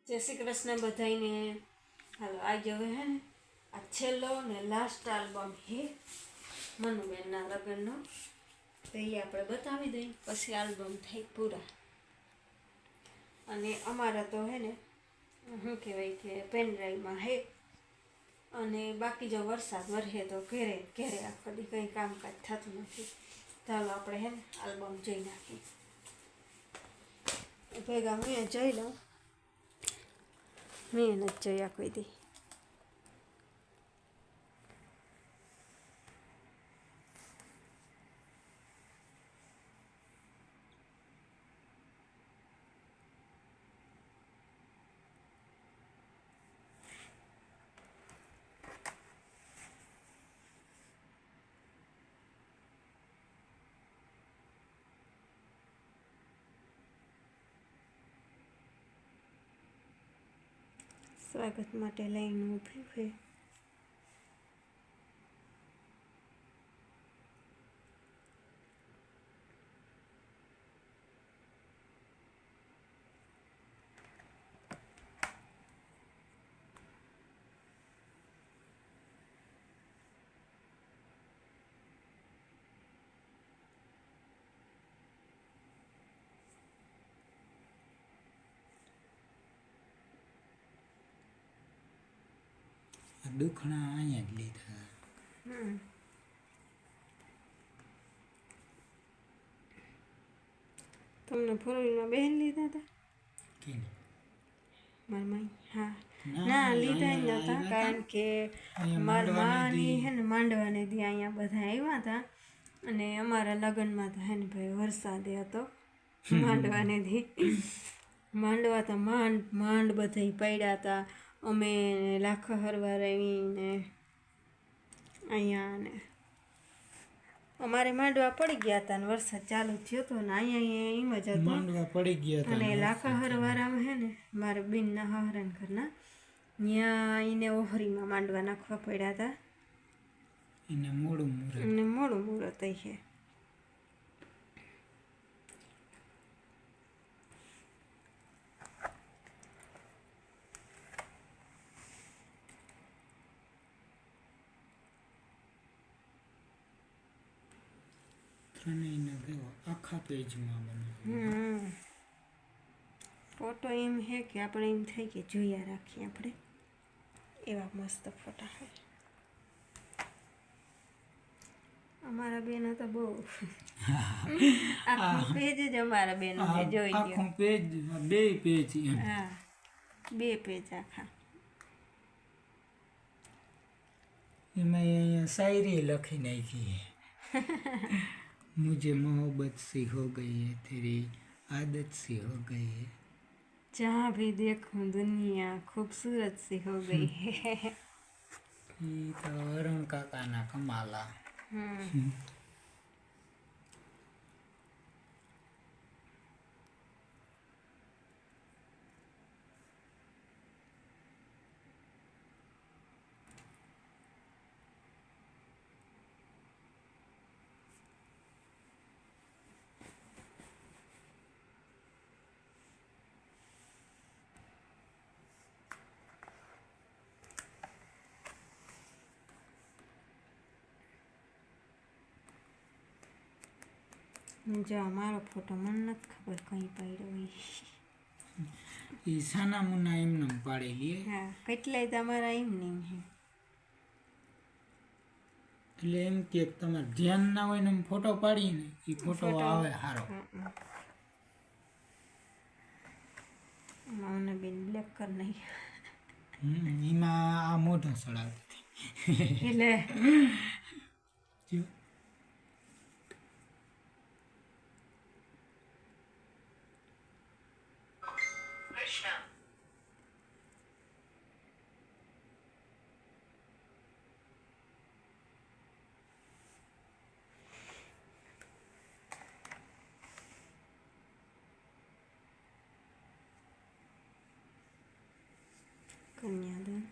જય શ્રી કૃષ્ણ બધાઈને. હાલો આજે હવે હે ને આ છેલ્લો ને લાસ્ટ આલ્બમ હે મનુબેનના લગ્નનો, તો એ આપણે બતાવી દઈએ પછી આલ્બમ થઈ પૂરા. અને અમારા તો હે ને શું કહેવાય કે પેનડ્રાઈવમાં હે, અને બાકી જો વરસાદ વરસે તો ઘેરે ઘેરે આખો દી કંઈ કામકાજ થતું નથી. ચાલો આપણે હે ને આલ્બમ જોઈ નાખીએ ભેગા. મેં જોઈ લઉં, મેં નથી જોયા કોઈ દી. સ્વાગત માટે લાઈન ઊભી છે. દુખણા અહીંયા જ લીધા. તમને ફોરવ્હીલમાં બેન લીધા હતા કે મારા માઈ? હા, ના લીધા જ નહોતા, કારણ કે મારા માની હે ને માંડવાને દી અહીંયા બધા આવ્યા હતા, અને અમારા લગ્નમાં તો હે ને ભાઈ વરસાદે હતો. માંડવાને દી માંડવા તો માંડ બધા પડ્યા હતા. અમે લાખા હરવાર આવીને અહીંયા ને અમારે માંડવા પડી ગયા હતા ને વરસાદ ચાલુ થયો હતો ને અહીંયા એમ જ હતો. માંડવા પડી ગયા હતા અને લાખા હરવારામાં હે ને મારા બેનના હરણ ઘરના ત્યાં એને ઓહરીમાં માંડવા નાખવા પડ્યા હતા. એને મોડું મુહૂર્ત છે. આખા પેજમાં બને. ફોટો એમ હે કે આપણે એમ થાય કે જોયા રાખીએ આપણે, એવા મસ્ત ફોટા છે. અમારા બેનો તો બહુ આખું પેજ જ અમારા બેનો જોઈ લો. આખું પેજ, બે પેજ. હા, 2 પેજ આખા. એમાં અહીંયા શાયરી લખી નાખી. मुझे मोहब्बत सी हो गई है, तेरी आदत सी हो गई है, जहाँ भी देखूं दुनिया खूबसूरत सी हो गई है. ये तो अरुण काकाना कमाला. જો અમારો ફોટો મને નથી ખબર કઈ પાડ્યો હોય. એ સાના મુના એમને પાડેલી. હા, કેટલાય તમારા એમ નહીં છે. એટલે એમ કે તમારે ધ્યાન ના હોય ને ફોટો પાડીને એ ફોટો આવે સારો. મને બેન બ્લેક કર નહીં. એમાં આ મોઢો ચડાવતી એટલે કન્યાદાન.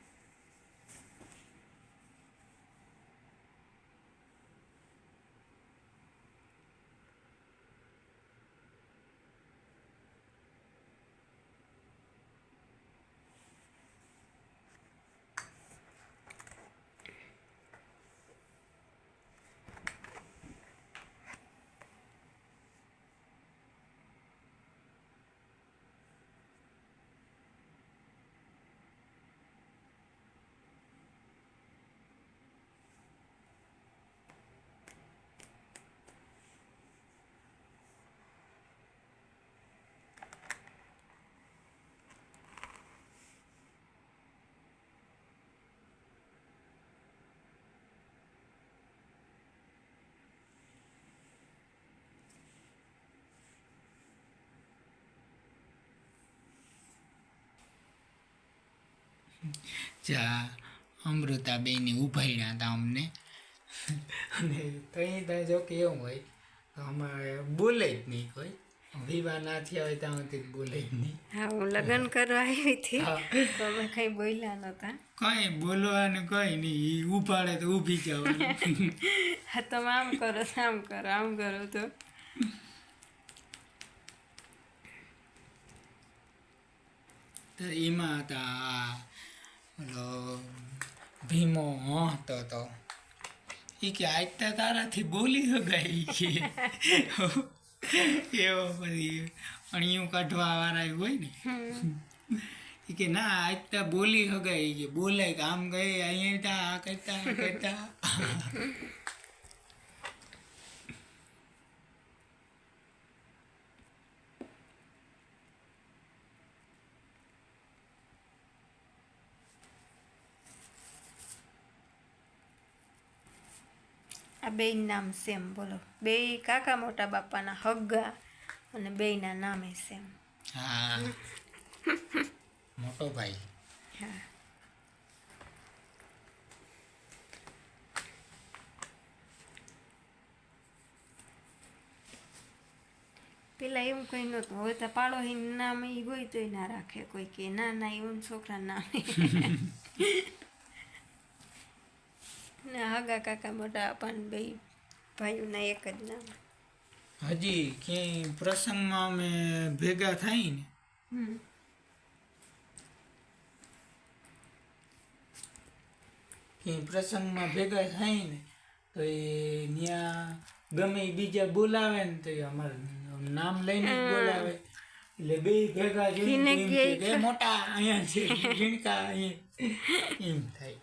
જ્યાં અમૃતાબેને ઉભાડ્યા હતા અમને. અને ત્યાં જો કે એવું હોય તો અમારે બોલે જ નહીં કોઈ, વિવાહ ના થયા હોય ત્યાં સુધી બોલે જ નહીં. હા, હું લગ્ન કરવા આવી હતી હા. તો અમે કંઈ બોલ્યા નહોતા. કંઈ બોલવાનું કંઈ નહીં, ઈ ઉપાડે તો ઊભી જવાનું. હા, તમે આમ કરો તો આમ કરો, આમ કરો તો તો એમાં હતા ઓલો ભીમો હતો તો એ કે આજ તો તારાથી બોલી શકાય ઈ કે. એવો પછી અણિયું કાઢવા વાળા હોય ને એ કે ના આજ તો બોલી શકાય ઈ કે, બોલાય કે આમ ગઈ અહીંયા આ કરતા આ કરતા. આ બેય નામ સેમ. બોલો, બે કાકા મોટા બાપાના હગ્ગા અને બેયના નામે સેમ. હા, મોટો ભાઈ. હા, પેલા એવું કંઈ નહોતું. હવે તો પાડોશીનું નામ એ હોય તોય ના રાખે કોઈ, કે ના ના એવું છોકરાનું નામ ને હગા કાકા મોટા પણ બે ભાઈઓના એક જ નામ. હજી ક્યાંય પ્રસંગમાં અમે ભેગા થાય ને ક્યાંય પ્રસંગમાં ભેગા થાય ને તો એ ત્યાં ગમે ઈ બીજા બોલાવે ને તો એ અમારું નામ લઈને જ બોલાવે. એટલે બે ભેગા જોઈને એમ કહે કે, "એ મોટા અહીંયા છે, ઝીણકા અહીંયા." એમ થાય.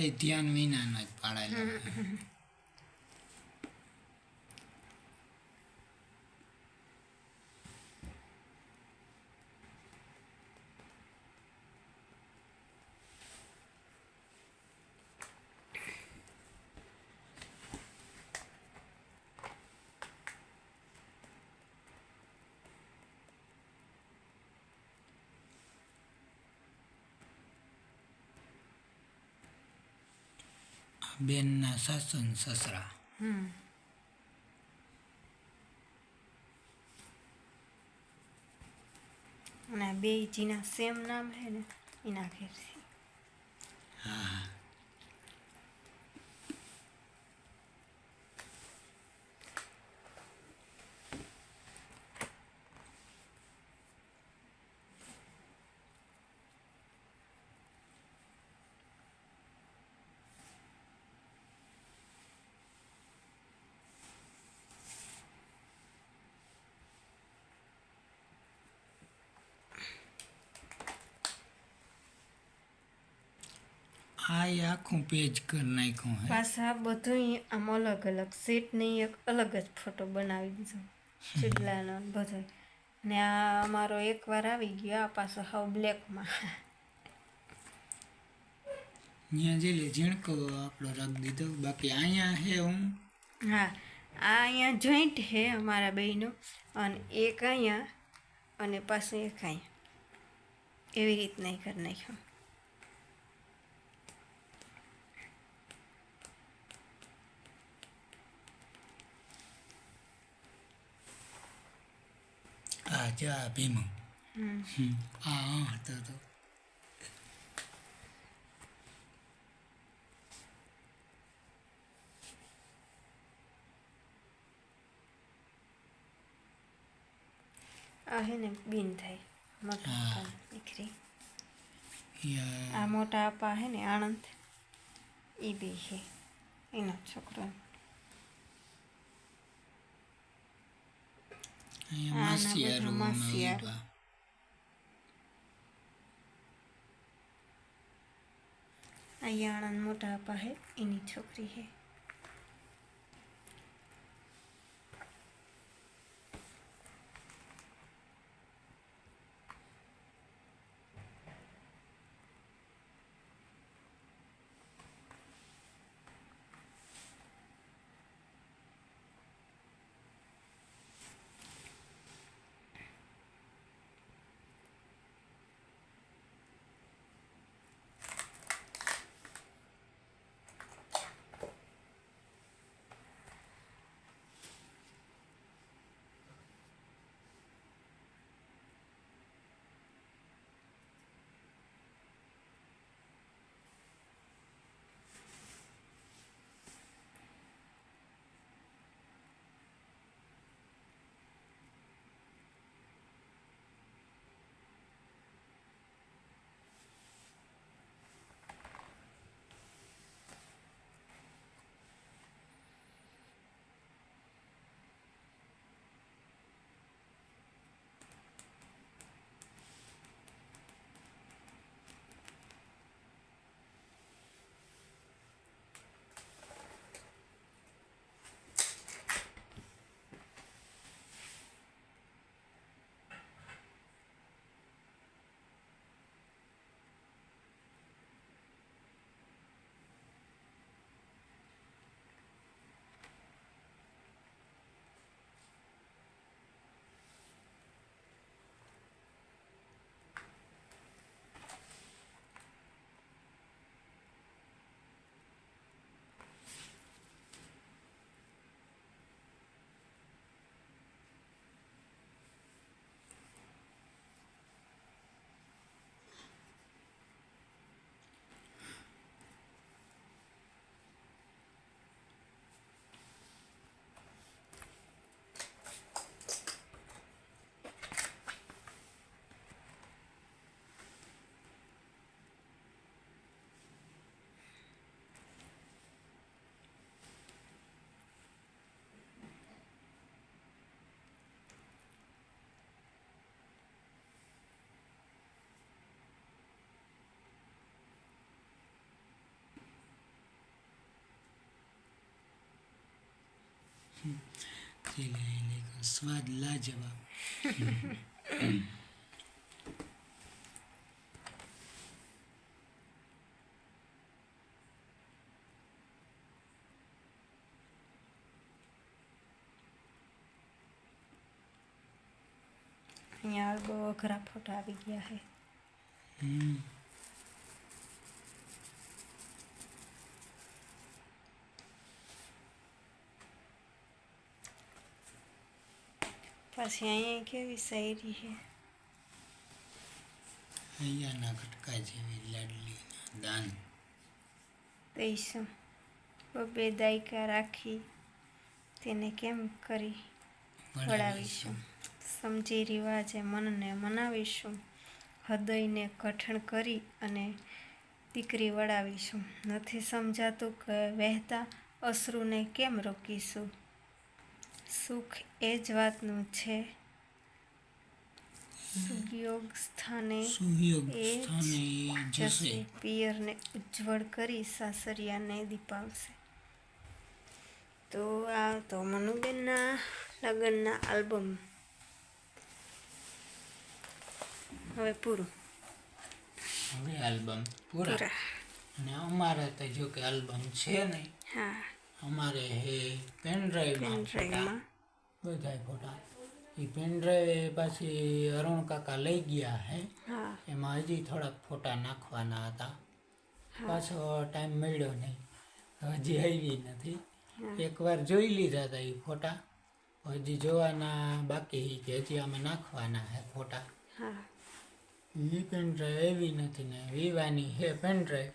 એ ધ્યાન વિનાના જ પાડાયેલા. બેનના સાસુ ને સસરા. અને આ બે જેના સેમ નામ હે ને એના ઘેરથી. હા, આ આખું પેજ કરી નાખ્યું હે. પાછા બધું આમ અલગ અલગ સેટ ને એક અલગ જ ફોટો બનાવી દીધો ચીડલાનો બધો. ને આ અમારો એકવાર આવી ગયો, આ પાછો હાવ બ્લેકમાં. ત્યાં જેલે ઝીણકો આપણો રખ દીધો, બાકી અહીંયા હે હું. હા, આ અહીંયા જોઈન્ટ હે અમારા બેયનો, અને એક અહીંયા અને પાછું એક અહીંયા, એવી રીતના કરી નાખ્યો. આ જા ભીમો. હા હતો તો. આ હે ને બીન થાય મોટા હા. આપા દીકરી. યા આ મોટા આપા હે ને આણંદ, એ બી છે એનો છોકરો. અહીંયા આના માસિયારું બધા માસિયારું. નવીબા. અહીંયા આણંદ મોટા આપા હે એની છોકરી હે. સ્વાદ લાજવાબ. અહીંયા બહુ અઘરા ફોટા આવી ગયા છે. હમ. પછી અહીંયા કેવી શાયરી છે. અહીંયાના કટકા જેવી લાડલી દાન. દઈશું બબે દાયકા રાખી તેને કેમ કરી વળાવીશું. સમજી રિવાજે મનને મનાવીશું. હૃદયને કઠણ કરી અને દીકરી વળાવીશું. નથી સમજાતું કે વહેતા અશ્રુને કેમ રોકીશું. સુખ એ જ વાતનું છે સુયોગ સ્થાને સુયોગ એ સ્થાને જશે. જશે. પિયરને ઉજ્જવળ કરી સાસરિયાને દીપાવશે. તો આ તો મનુબેનના લગ્નના આલ્બમ હવે પૂરું. હવે આલ્બમ પૂરા. પૂરા. અને અમારે તો જો કે આલ્બમ છે નહીં. હા, અમારે હે પેનડ્રાઈવમાં પેનડ્રાઈવમાં. બધા ફોટા. એ પેનડ્રાઈવ પાછી અરુણ કાકા લઈ ગયા હે. હા, એમાં હજી થોડાક ફોટા નાખવાના હતા. પાછો ટાઈમ મળ્યો નહીં, હજી આવી નથી. એકવાર જોઈ લીધા હતા એ ફોટા, હજી જોવાના બાકી છે કે હજી અમે નાખવાના હે ફોટા. હા, એ પેનડ્રાઈવ એવી નથી ને વિવાની હે પેનડ્રાઈવ.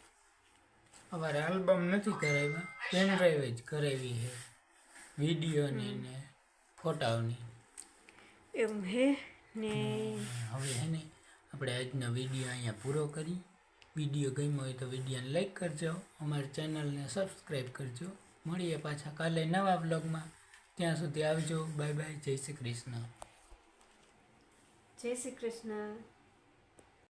અમારે આલ્બમ નથી કરાવ્યા, પેનડ્રાઈવ જ કરાવી છે વિડીયોની ને ફોટાઓની. એવું હે ને. હવે હે ને આપણે આજનો વિડીયો અહીંયા પૂરો કરી. વિડીયો ગમ્યો હોય તો વિડીયોને લાઈક કરજો, અમારી ચેનલને સબસ્ક્રાઈબ કરજો. મળીએ પાછા કાલે નવા બ્લોગમાં. ત્યાં સુધી આવજો. Bye bye. જય શ્રી કૃષ્ણ. જય શ્રી કૃષ્ણ.